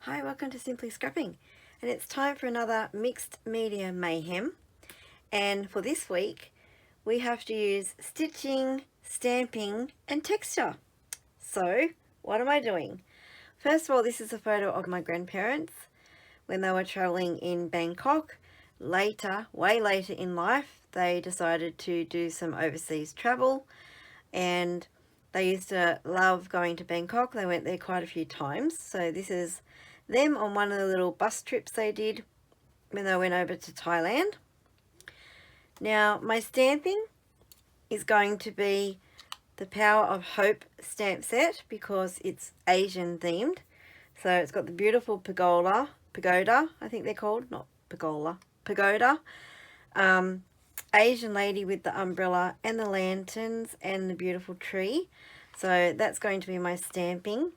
Hi, welcome to Simply Scrapping, and it's time for another Mixed Media Mayhem. And for this week we have to use stitching, stamping and texture. So what am I doing? First of all, this is a photo of my grandparents when they were traveling in Bangkok. Later, way later in life, they decided to do some overseas travel, and they used to love going to Bangkok. They went there quite a few times. So this is them on one of the little bus trips they did when they went over to Thailand. Now, my stamping is going to be the Power of Hope stamp set because it's Asian themed. So it's got the beautiful pagoda, I think they're called, not pagoda. Asian lady with the umbrella and the lanterns and the beautiful tree. So that's going to be my stamping.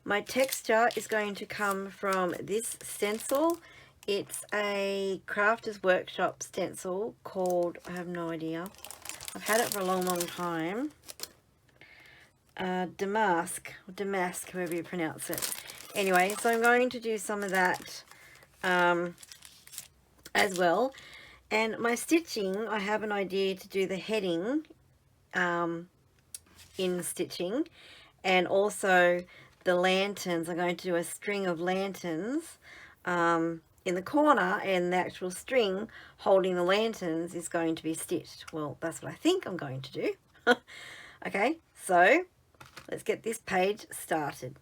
My texture is going to come from this stencil. It's a Crafters Workshop stencil called, I have no idea, I've had it for a long time, Damask, however you pronounce it. Anyway, so I'm going to do some of that as well. And my stitching, I have an idea to do the heading in stitching, and also the lanterns. I'm going to do a string of lanterns in the corner, and the actual string holding the lanterns is going to be stitched. Well, that's what I think I'm going to do. Okay, so let's get this page started.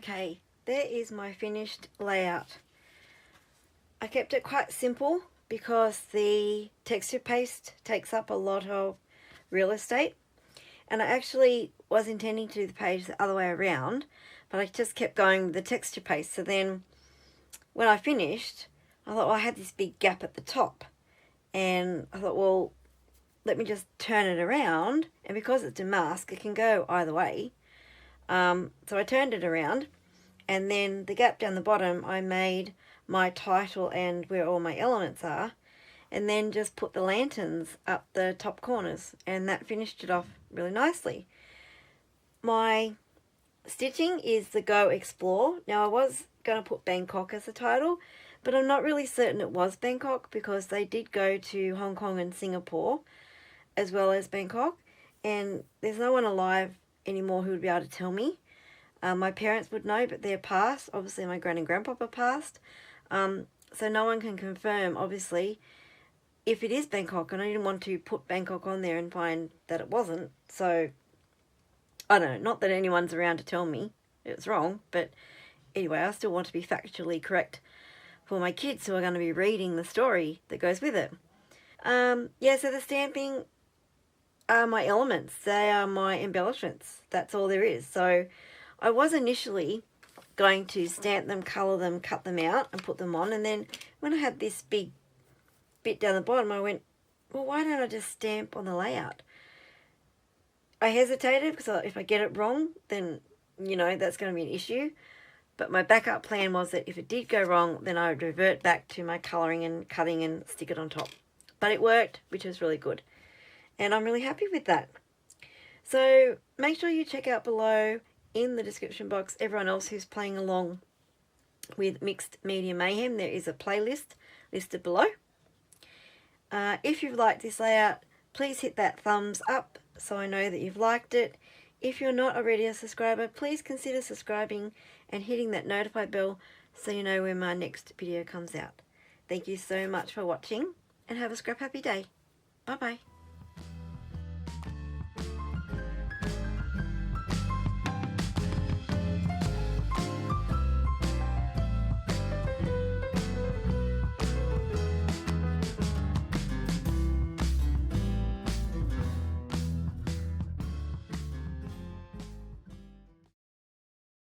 Okay, there is my finished layout. I kept it quite simple because the texture paste takes up a lot of real estate, and I actually was intending to do the page the other way around, but I just kept going with the texture paste. So then when I finished, I thought, well, I had this big gap at the top, and I thought, well, let me just turn it around, and because it's a mask, it can go either way. So I turned it around, and then the gap down the bottom, I made my title and where all my elements are, and then just put the lanterns up the top corners, and that finished it off really nicely. My stitching is the Go Explore. Now I was going to put Bangkok as the title, but I'm not really certain it was Bangkok because they did go to Hong Kong and Singapore as well as Bangkok, and there's no one alive anymore who would be able to tell me. My parents would know, but they're past. Obviously my gran and grandpapa passed, so no one can confirm obviously if it is Bangkok, and I didn't want to put Bangkok on there and find that it wasn't. So I don't know, not that anyone's around to tell me it's wrong, but anyway, I still want to be factually correct for my kids who are going to be reading the story that goes with it. Yeah, so the stamping are my elements. They are my embellishments. That's all there is. So I was initially going to stamp them, colour them, cut them out and put them on, and then when I had this big bit down the bottom, I went, well, why don't I just stamp on the layout? I hesitated because if I get it wrong, then, you know, that's going to be an issue. But my backup plan was that if it did go wrong, then I would revert back to my colouring and cutting and stick it on top. But it worked, which was really good. And I'm really happy with that. So make sure you check out below in the description box everyone else who's playing along with Mixed Media Mayhem. There is a playlist listed below. If you've liked this layout, please hit that thumbs up so I know that you've liked it. If you're not already a subscriber, please consider subscribing and hitting that notify bell so you know when my next video comes out. Thank you so much for watching, and have a scrap happy day. Bye bye.